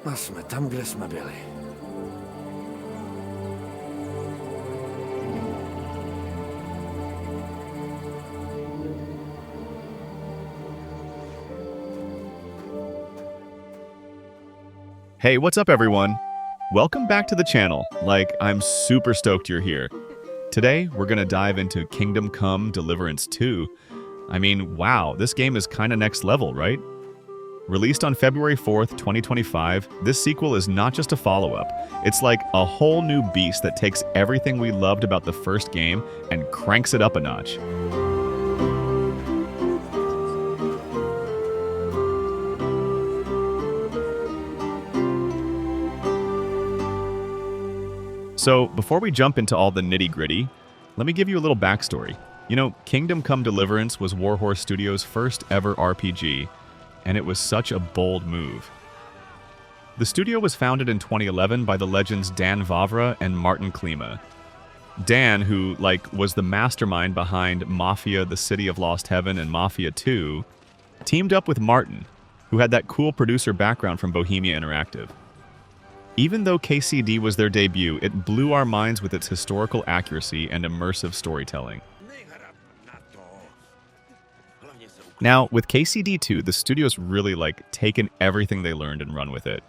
A jsme tam, kde jsme byli. Hey, what's up everyone? Welcome back to the channel. I'm super stoked you're here. Today, we're gonna dive into Kingdom Come Deliverance II. I mean, wow, this game is kinda next level, right? Released on February 4th, 2025, this sequel is not just a follow-up. It's like a whole new beast that takes everything we loved about the first game and cranks it up a notch. So, before we jump into all the nitty-gritty, let me give you a little backstory. You know, Kingdom Come Deliverance was Warhorse Studios' first ever RPG, and it was such a bold move. The studio was founded in 2011 by the legends Dan Vavra and Martin Klima. Dan, who, was the mastermind behind Mafia: The City of Lost Heaven and Mafia 2, teamed up with Martin, who had that cool producer background from Bohemia Interactive. Even though KCD was their debut, it blew our minds with its historical accuracy and immersive storytelling. Now, with KCD 2, the studio's really taken everything they learned and run with it.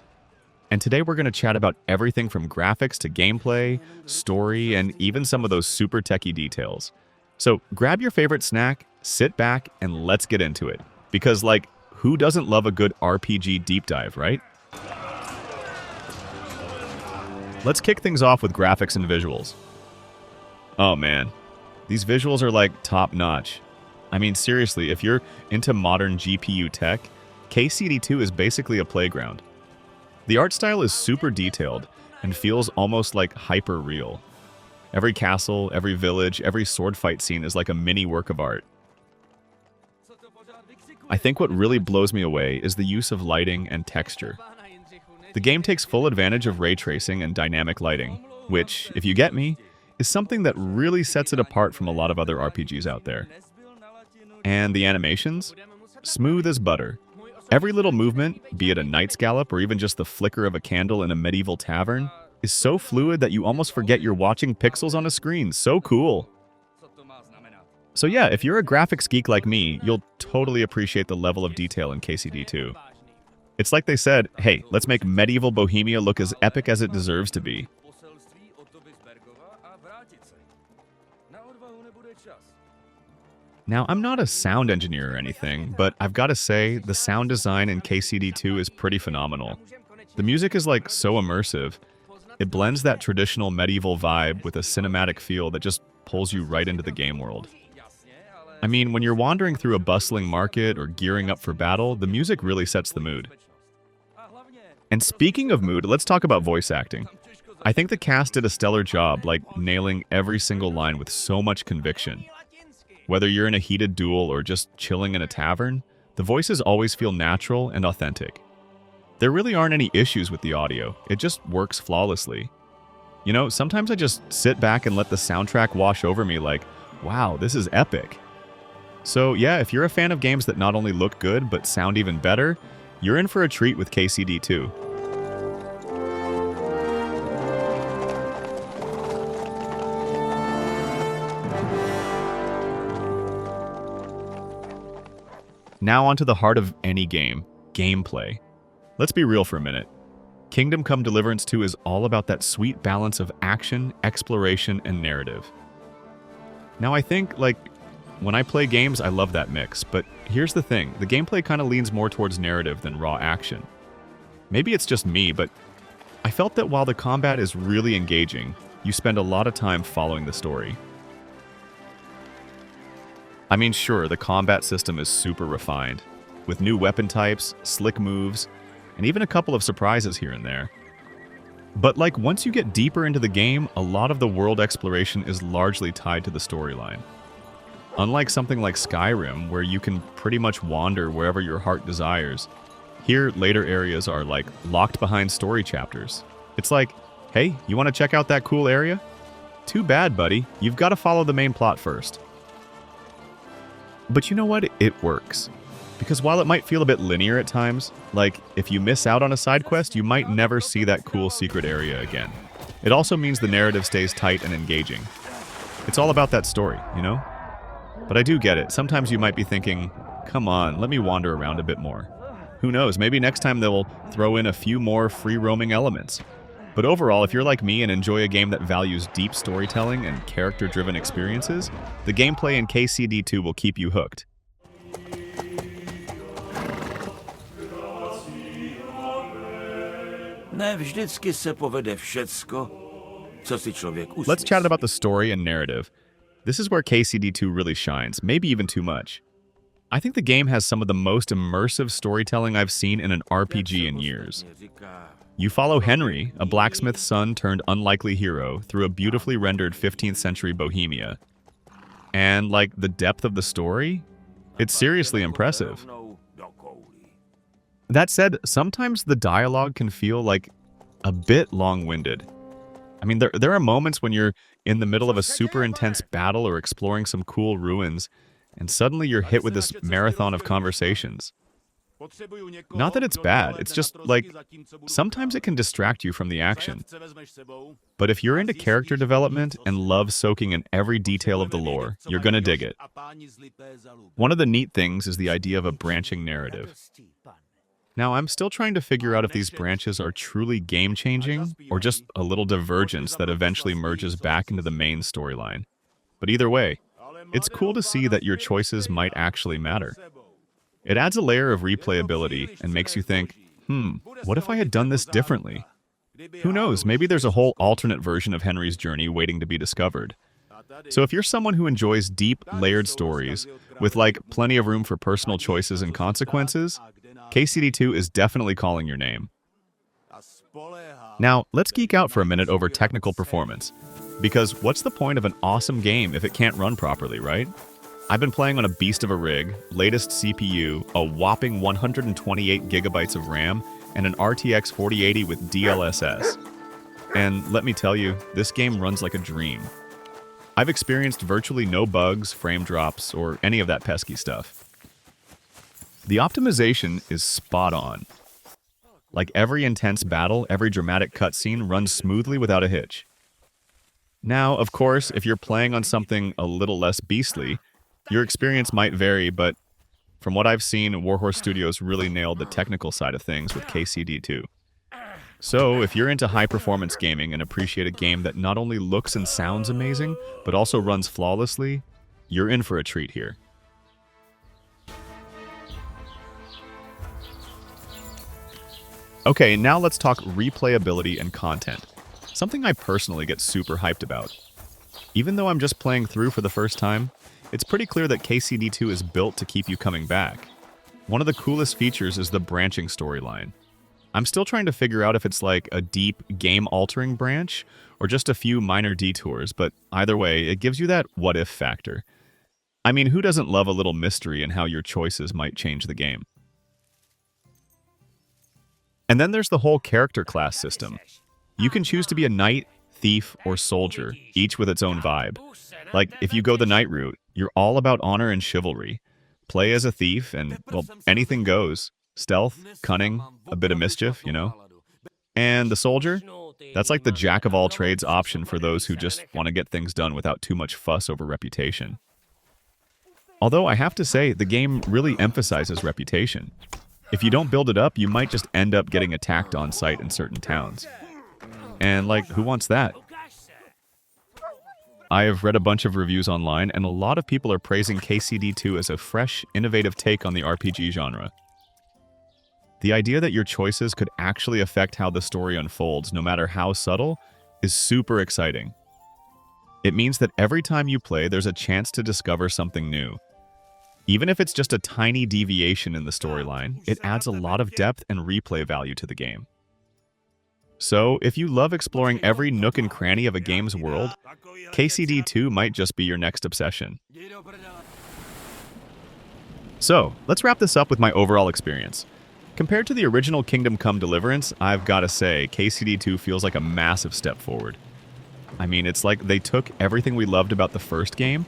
And today we're going to chat about everything from graphics to gameplay, story, and even some of those super techie details. So grab your favorite snack, sit back, and let's get into it. Because who doesn't love a good RPG deep dive, right? Let's kick things off with graphics and visuals. Oh man, these visuals are top-notch. I mean, seriously, if you're into modern GPU tech, KCD2 is basically a playground. The art style is super detailed and feels almost hyper-real. Every castle, every village, every sword fight scene is like a mini work of art. I think what really blows me away is the use of lighting and texture. The game takes full advantage of ray tracing and dynamic lighting, which, if you get me, is something that really sets it apart from a lot of other RPGs out there. And the animations? Smooth as butter. Every little movement, be it a knight's gallop or even just the flicker of a candle in a medieval tavern, is so fluid that you almost forget you're watching pixels on a screen. So cool! So yeah, if you're a graphics geek like me, you'll totally appreciate the level of detail in KCD2. It's like they said, hey, let's make medieval Bohemia look as epic as it deserves to be. Now, I'm not a sound engineer or anything, but I've got to say, the sound design in KCD2 is pretty phenomenal. The music is so immersive. It blends that traditional medieval vibe with a cinematic feel that just pulls you right into the game world. I mean, when you're wandering through a bustling market or gearing up for battle, the music really sets the mood. And speaking of mood, let's talk about voice acting. I think the cast did a stellar job, nailing every single line with so much conviction. Whether you're in a heated duel or just chilling in a tavern, the voices always feel natural and authentic. There really aren't any issues with the audio, it just works flawlessly. You know, sometimes I just sit back and let the soundtrack wash over me wow, this is epic. So yeah, if you're a fan of games that not only look good, but sound even better, you're in for a treat with KCD2. Now onto the heart of any game, gameplay. Let's be real for a minute. Kingdom Come Deliverance 2 is all about that sweet balance of action, exploration, and narrative. Now I think, when I play games, I love that mix, but here's the thing, the gameplay kind of leans more towards narrative than raw action. Maybe it's just me, but I felt that while the combat is really engaging, you spend a lot of time following the story. I mean, sure, the combat system is super refined, with new weapon types, slick moves, and even a couple of surprises here and there. But once you get deeper into the game, a lot of the world exploration is largely tied to the storyline. Unlike something like Skyrim, where you can pretty much wander wherever your heart desires, here later areas are locked behind story chapters. It's hey, you want to check out that cool area? Too bad, buddy. You've got to follow the main plot first. But you know what? It works. Because while it might feel a bit linear at times, like if you miss out on a side quest, you might never see that cool secret area again. It also means the narrative stays tight and engaging. It's all about that story, you know? But I do get it. Sometimes you might be thinking, come on, let me wander around a bit more. Who knows, maybe next time they'll throw in a few more free-roaming elements. But overall, if you're like me and enjoy a game that values deep storytelling and character-driven experiences, the gameplay in KCD2 will keep you hooked. Let's chat about the story and narrative. This is where KCD2 really shines, maybe even too much. I think the game has some of the most immersive storytelling I've seen in an RPG in years. You follow Henry, a blacksmith's son turned unlikely hero, through a beautifully rendered 15th century Bohemia. And, like, the depth of the story? It's seriously impressive. That said, sometimes the dialogue can feel, like, a bit long-winded. I mean, there are moments when you're in the middle of a super intense battle or exploring some cool ruins, and suddenly you're hit with this marathon of conversations. Not that it's bad, it's just, like, sometimes it can distract you from the action. But if you're into character development and love soaking in every detail of the lore, you're gonna dig it. One of the neat things is the idea of a branching narrative. Now, I'm still trying to figure out if these branches are truly game-changing or just a little divergence that eventually merges back into the main storyline. But either way, it's cool to see that your choices might actually matter. It adds a layer of replayability and makes you think, what if I had done this differently? Who knows, maybe there's a whole alternate version of Henry's journey waiting to be discovered. So if you're someone who enjoys deep, layered stories, with like plenty of room for personal choices and consequences, KCD2 is definitely calling your name. Now, let's geek out for a minute over technical performance. Because what's the point of an awesome game if it can't run properly, right? I've been playing on a beast of a rig, latest CPU, a whopping 128 gigabytes of RAM, and an RTX 4080 with DLSS. And let me tell you, this game runs like a dream. I've experienced virtually no bugs, frame drops, or any of that pesky stuff. The optimization is spot on. Like every intense battle, every dramatic cutscene runs smoothly without a hitch. Now, of course, if you're playing on something a little less beastly, your experience might vary, but from what I've seen, Warhorse Studios really nailed the technical side of things with KCD2. So, if you're into high-performance gaming and appreciate a game that not only looks and sounds amazing, but also runs flawlessly, you're in for a treat here. Okay, now let's talk replayability and content. Something I personally get super hyped about. Even though I'm just playing through for the first time, it's pretty clear that KCD2 is built to keep you coming back. One of the coolest features is the branching storyline. I'm still trying to figure out if it's like a deep, game-altering branch, or just a few minor detours, but either way, it gives you that what-if factor. I mean, who doesn't love a little mystery in how your choices might change the game? And then there's the whole character class system. You can choose to be a knight, thief, or soldier, each with its own vibe. Like, if you go the knight route, you're all about honor and chivalry. Play as a thief, and, well, anything goes. Stealth, cunning, a bit of mischief, you know? And the soldier? That's like the jack-of-all-trades option for those who just want to get things done without too much fuss over reputation. Although I have to say, the game really emphasizes reputation. If you don't build it up, you might just end up getting attacked on sight in certain towns. And, like, who wants that? I have read a bunch of reviews online, and a lot of people are praising KCD2 as a fresh, innovative take on the RPG genre. The idea that your choices could actually affect how the story unfolds, no matter how subtle, is super exciting. It means that every time you play, there's a chance to discover something new. Even if it's just a tiny deviation in the storyline, it adds a lot of depth and replay value to the game. So, if you love exploring every nook and cranny of a game's world, KCD2 might just be your next obsession. So, let's wrap this up with my overall experience. Compared to the original Kingdom Come Deliverance, I've gotta say, KCD2 feels like a massive step forward. I mean, it's like they took everything we loved about the first game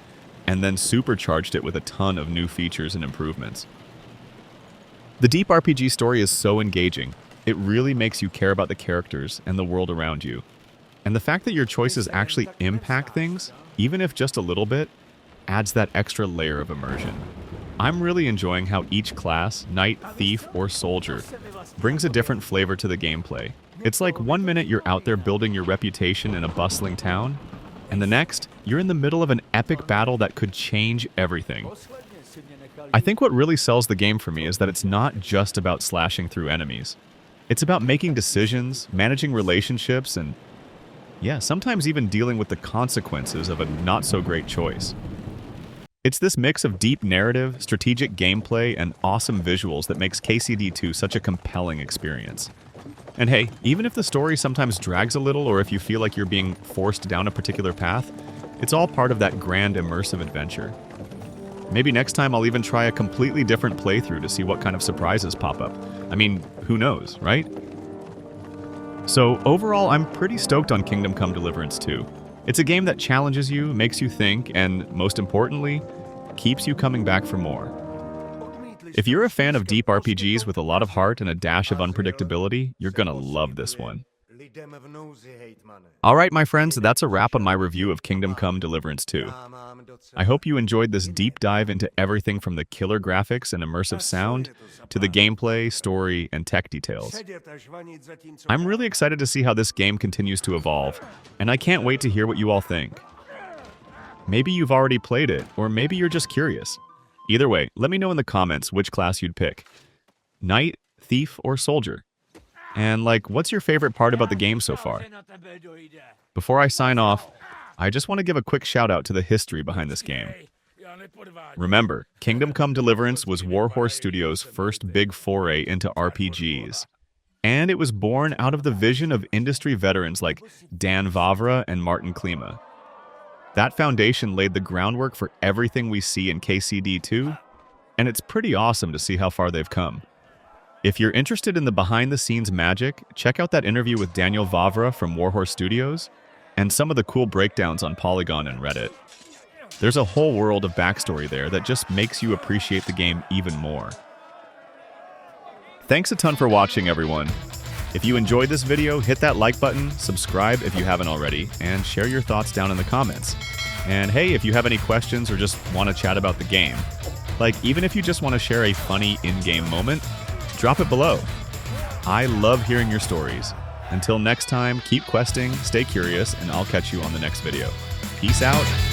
and then supercharged it with a ton of new features and improvements. The deep RPG story is so engaging. It really makes you care about the characters and the world around you. And the fact that your choices actually impact things, even if just a little bit, adds that extra layer of immersion. I'm really enjoying how each class, knight, thief, or soldier, brings a different flavor to the gameplay. It's like one minute you're out there building your reputation in a bustling town, and the next, you're in the middle of an epic battle that could change everything. I think what really sells the game for me is that it's not just about slashing through enemies. It's about making decisions, managing relationships, and yeah, sometimes even dealing with the consequences of a not-so-great choice. It's this mix of deep narrative, strategic gameplay, and awesome visuals that makes KCD2 such a compelling experience. And hey, even if the story sometimes drags a little or if you feel like you're being forced down a particular path, it's all part of that grand immersive adventure. Maybe next time I'll even try a completely different playthrough to see what kind of surprises pop up. I mean, who knows, right? So overall, I'm pretty stoked on Kingdom Come Deliverance II. It's a game that challenges you, makes you think, and most importantly, keeps you coming back for more. If you're a fan of deep RPGs with a lot of heart and a dash of unpredictability, you're gonna love this one. Alright my friends, that's a wrap on my review of Kingdom Come Deliverance II. I hope you enjoyed this deep dive into everything from the killer graphics and immersive sound to the gameplay, story, and tech details. I'm really excited to see how this game continues to evolve, and I can't wait to hear what you all think. Maybe you've already played it, or maybe you're just curious. Either way, let me know in the comments which class you'd pick. Knight, thief, or soldier? And what's your favorite part about the game so far? Before I sign off, I just want to give a quick shout out to the history behind this game. Remember, Kingdom Come Deliverance was Warhorse Studios' first big foray into RPGs. And it was born out of the vision of industry veterans like Dan Vavra and Martin Klima. That foundation laid the groundwork for everything we see in KCD2, and it's pretty awesome to see how far they've come. If you're interested in the behind-the-scenes magic, check out that interview with Daniel Vavra from Warhorse Studios, and some of the cool breakdowns on Polygon and Reddit. There's a whole world of backstory there that just makes you appreciate the game even more. Thanks a ton for watching, everyone. If you enjoyed this video, hit that like button, subscribe if you haven't already, and share your thoughts down in the comments. And hey, if you have any questions or just want to chat about the game, even if you just want to share a funny in-game moment, drop it below. I love hearing your stories. Until next time, keep questing, stay curious, and I'll catch you on the next video. Peace out.